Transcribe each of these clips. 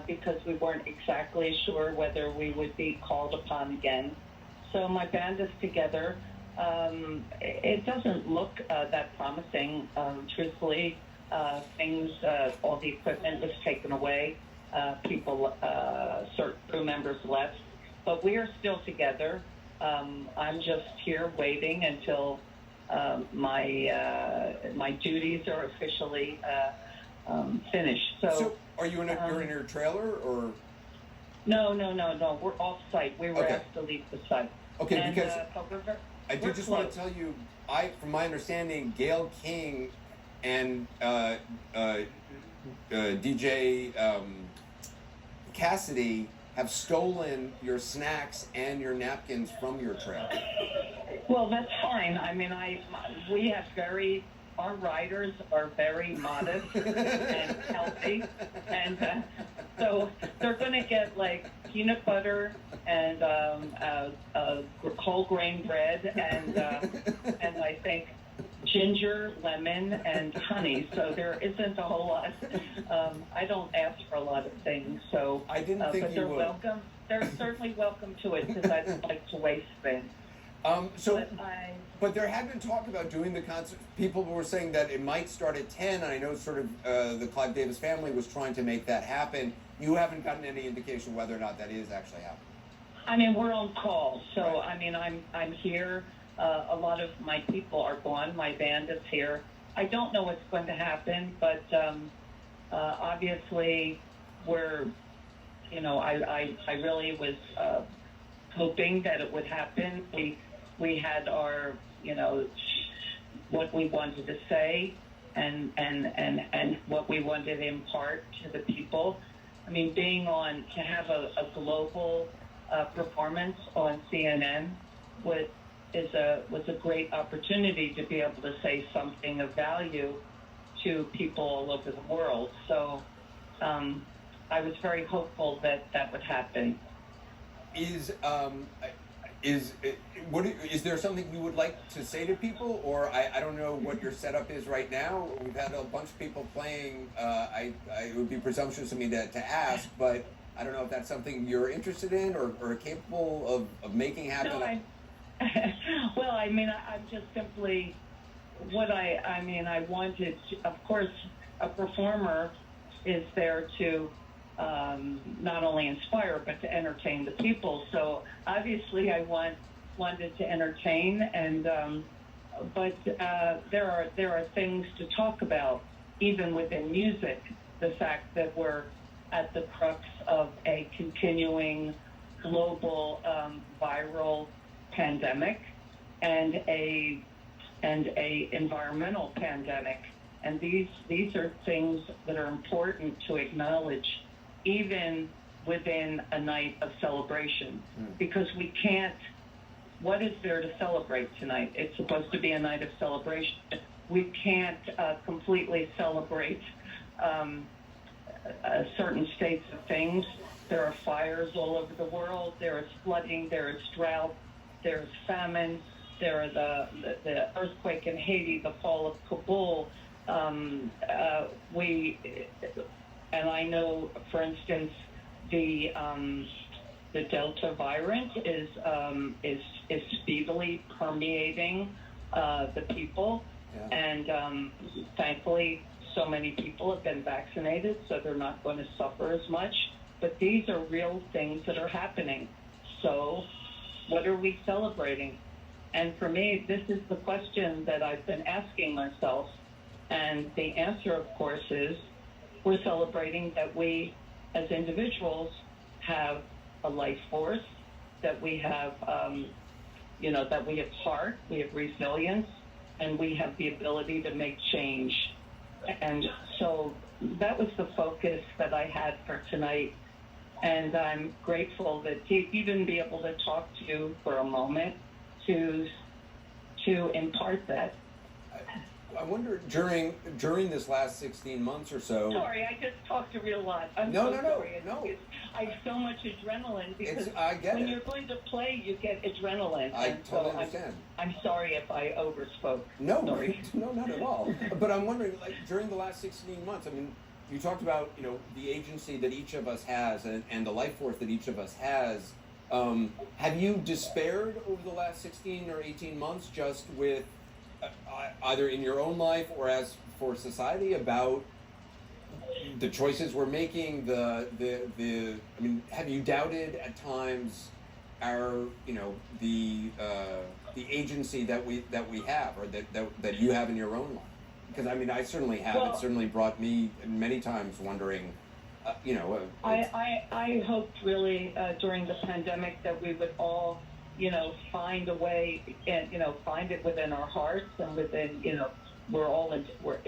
because we weren't exactly sure whether we would be called upon again. So my band is together. It doesn't look that promising, truthfully. All the equipment was taken away. Certain crew members left, but we are still together. I'm just here waiting until my duties are officially finished. So are you you're in your trailer or? No. We're off site. We were asked to leave the site. Okay, and, because I do just want to tell you, from my understanding, Gayle King and DJ Cassidy have stolen your snacks and your napkins from your trailer. Well, that's fine. I mean, our riders are very modest and healthy, and so they're going to get like peanut butter and whole grain bread and I think ginger, lemon, and honey. So there isn't a whole lot. I don't ask for a lot of things, so I didn't think but you they're would. welcome. They're certainly welcome to it because I don't like to waste things. But there had been talk about doing the concert. People were saying that it might start at 10, and I know sort of the Clive Davis family was trying to make that happen. You haven't gotten any indication whether or not that is actually happening. I mean, we're on call, so right. I mean, I'm here. A lot of my people are gone. My band is here. I don't know what's going to happen, but obviously we're, I really was hoping that it would happen. We had our, what we wanted to say and what we wanted to impart to the people. I mean, to have a global performance on CNN was a great opportunity to be able to say something of value to people all over the world. So I was very hopeful that would happen. Is there something you would like to say to people, or I don't know what your setup is right now? We've had a bunch of people playing. It would be presumptuous of me to ask, but I don't know if that's something you're interested in or capable of making happen. No, well, I mean, I'm just simply I wanted to, of course, a performer is there to not only inspire but to entertain the people. So obviously I wanted to entertain, and but there are things to talk about even within music. The fact that we're at the crux of a continuing global viral pandemic and a environmental pandemic, and these are things that are important to acknowledge even within a night of celebration, because we can't. What is there to celebrate tonight? It's supposed to be a night of celebration. We can't completely celebrate certain states of things. There are fires all over the world. There is flooding. There is drought. There is famine. There are the earthquake in Haiti, the fall of Kabul. And I know, for instance, the Delta variant is speedily permeating the people, and thankfully, so many people have been vaccinated, so they're not going to suffer as much. But these are real things that are happening. So, what are we celebrating? And for me, this is the question that I've been asking myself, and the answer, of course, is we're celebrating that we, as individuals, have a life force, that we have, that we have heart, we have resilience, and we have the ability to make change. And so that was the focus that I had for tonight. And I'm grateful that to even be able to talk to you for a moment to impart that. I wonder during this last 16 months or so. Sorry, I just talked a real lot. No. I have so much adrenaline because when you're going to play, you get adrenaline. I totally understand. I'm sorry if I overspoke. No, sorry. No, not at all. But I'm wondering, like during the last 16 months, I mean, you talked about, the agency that each of us has and the life force that each of us has. Have you despaired over the last 16 or 18 months just with either in your own life or as for society about the choices we're making, have you doubted at times our, the agency that we have, or that you have in your own life? Because I certainly have. Well, it certainly brought me many times wondering, I hoped really during the pandemic that we would all, find a way, and find it within our hearts and within, we're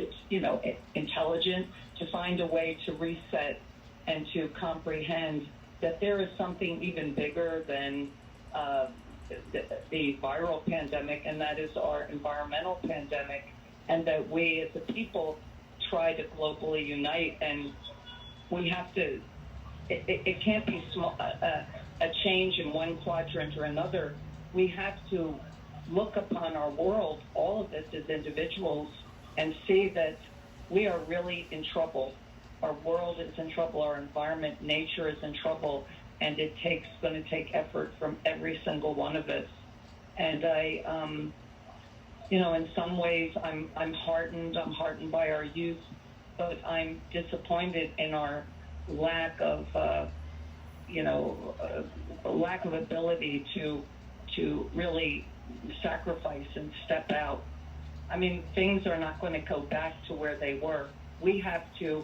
intelligent, to find a way to reset and to comprehend that there is something even bigger than the viral pandemic, and that is our environmental pandemic, and that we as a people try to globally unite, and we have to, it can't be small, a change in one quadrant or another. We have to look upon our world, all of us as individuals, and see that we are really in trouble. Our world is in trouble, our environment, nature is in trouble, and it's going to take effort from every single one of us. And I, in some ways, I'm heartened by our youth, but I'm disappointed in our lack of, lack of ability to really sacrifice and step out. Things are not going to go back to where they were. We have to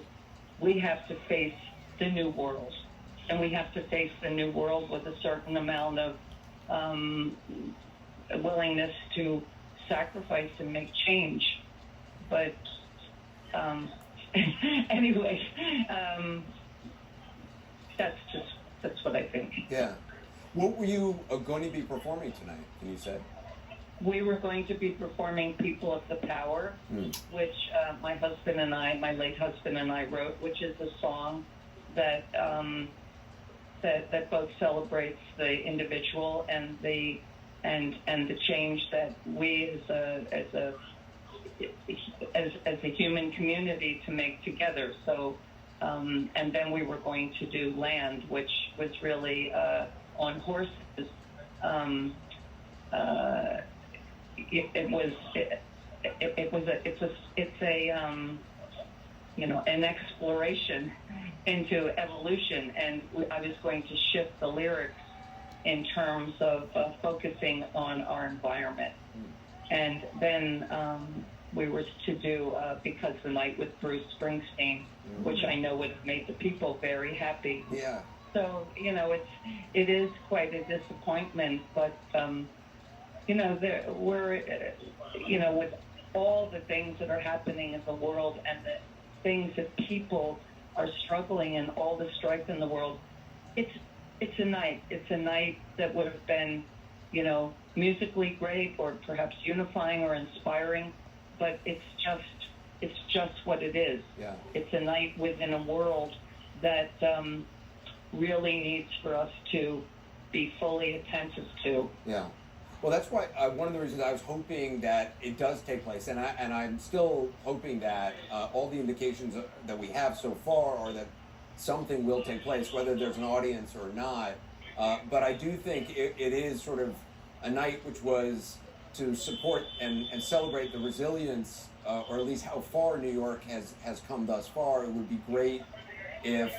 face the new world, and we have to face the new world with a certain amount of willingness to sacrifice and make change. But anyways, that's what I think. Yeah. What were you going to be performing tonight? Can you say? We were going to be performing "People of the Power," which my late husband and I wrote, which is a song that that both celebrates the individual and the change that we as a human community to make together. So, and then we were going to do "Land," which was really on horses. An exploration into evolution, and I was going to shift the lyrics in terms of focusing on our environment. And then we were to do Because the Night with Bruce Springsteen, which I know would have made the people very happy. Yeah. So, it is quite a disappointment, but with all the things that are happening in the world and the things that people are struggling in, all the strife in the world, it's a night that would have been, musically great or perhaps unifying or inspiring, but it's just what it is. Yeah. It's a night within a world that really needs for us to be fully attentive to. Yeah. Well, that's why one of the reasons I was hoping that it does take place, and I'm still hoping that all the indications that we have so far are that something will take place, whether there's an audience or not. But I do think it is sort of a night which was to support and celebrate the resilience, or at least how far New York has come thus far. It would be great if,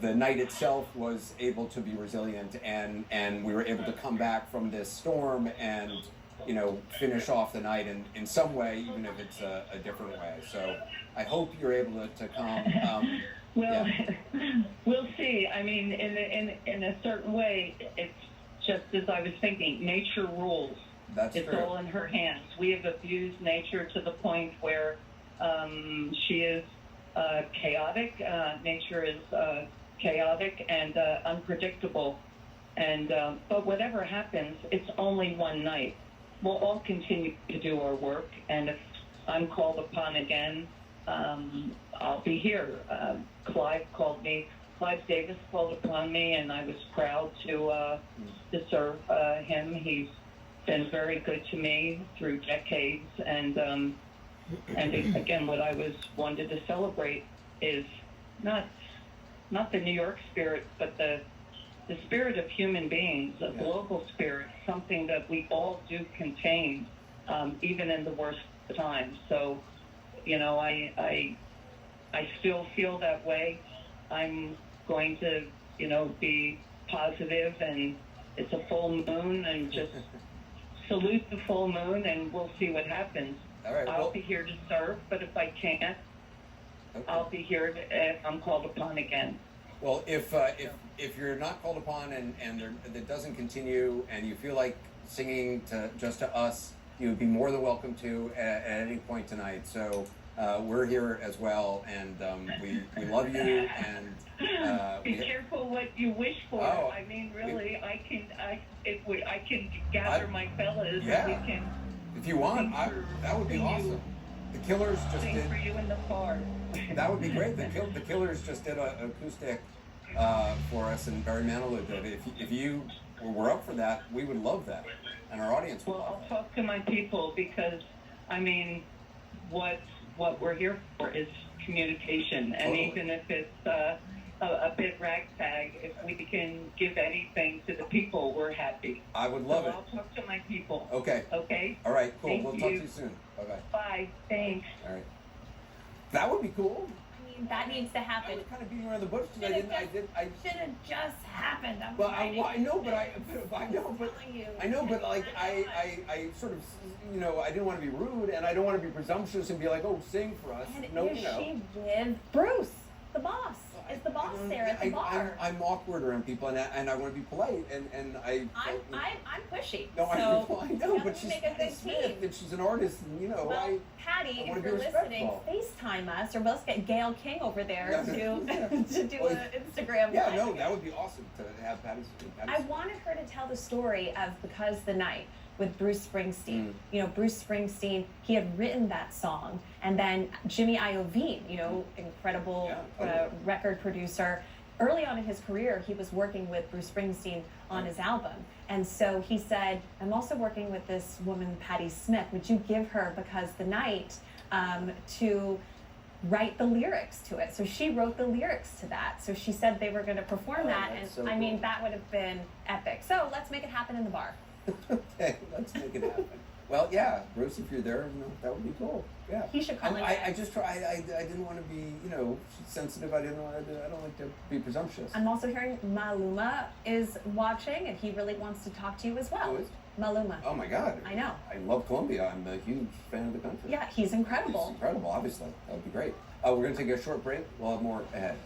the night itself was able to be resilient and we were able to come back from this storm and, finish off the night in some way, even if it's a different way. So I hope you're able to come. Well, we'll see. In a certain way, it's just as I was thinking, nature rules. It's true. all in her hands. We have abused nature to the point where she is chaotic. Nature is chaotic and unpredictable. And but whatever happens, it's only one night. We'll all continue to do our work, and if I'm called upon again, I'll be here. Clive Davis called upon me, and I was proud to serve him. He's been very good to me through decades, and And again, what I wanted to celebrate is not the New York spirit, but the spirit of human beings, a global spirit, something that we all do contain, even in the worst times. So, you know, I still feel that way. I'm going to, you know, be positive, and it's a full moon, and just salute the full moon, and we'll see what happens. All right, I'll be here to serve, but if I can't, I'll be here if I'm called upon again. Well, if you're not called upon and it doesn't continue, and you feel like singing just to us, you would be more than welcome to at any point tonight. So we're here as well, and we love you. And be careful what you wish for. Oh, I mean, really, I can gather my fellas. Yeah. And we can. If you want, that would be awesome. The Killers just sing did. for you in the car. That would be great. The Killers just did an acoustic for us, and Barry Manilow did. If you were up for that, we would love that, and our audience would love Well, I'll that. talk to my people, because, I mean, what we're here for is communication, and Totally. even if it's a bit ragtag, if we can give anything to the people, we're happy. I would love So it. I'll talk to my people. Okay. Okay? All right. Cool. Thank We'll you. talk to you soon. Bye-bye. Bye. Thanks. All right. That would be cool. I mean, that needs to I happen. was kind of beating around the bush because I Should have just happened. I'm Well, writing I know, but I know, but telling you. I know, but like I sort of, you know, I didn't want to be rude, and I don't want to be presumptuous and be like, oh, sing for us. And No, is you know. she with Bruce, the boss? Is the boss there at the bar? I'm awkward around people, and I want to be polite, and I'm pushy. No, I so know, but she's make a Patti good Smith, team. and she's an artist, and you know, Well, Patty, I wanna if be you're listening, respectful. FaceTime us, or let's get Gail King over there Yeah. to do Well, an Instagram yeah, live. no, that would be awesome to have Patti I wanted her to tell the story of Because the Night with Bruce Springsteen. Mm. You know, Bruce Springsteen, he had written that song, and then Jimmy Iovine, you know, incredible record producer. Early on in his career, he was working with Bruce Springsteen on his album. And so he said, I'm also working with this woman, Patti Smith. Would you give her Because the Night to write the lyrics to it? So she wrote the lyrics to that. So she said they were going to perform that. And that's so I mean, cool. that would have been epic. So let's make it happen in the bar. Okay, let's make it happen. Well, yeah, Bruce, if you're there, you know, that would be cool. Yeah. He should call in. I just try. I didn't want to be, you know, sensitive. I don't like to be presumptuous. I'm also hearing Maluma is watching, and he really wants to talk to you as well. Who is? Maluma. Oh my God. I know. I love Colombia. I'm a huge fan of the country. Yeah, he's incredible. He's incredible. Obviously, that would be great. We're going to take a short break. We'll have more ahead.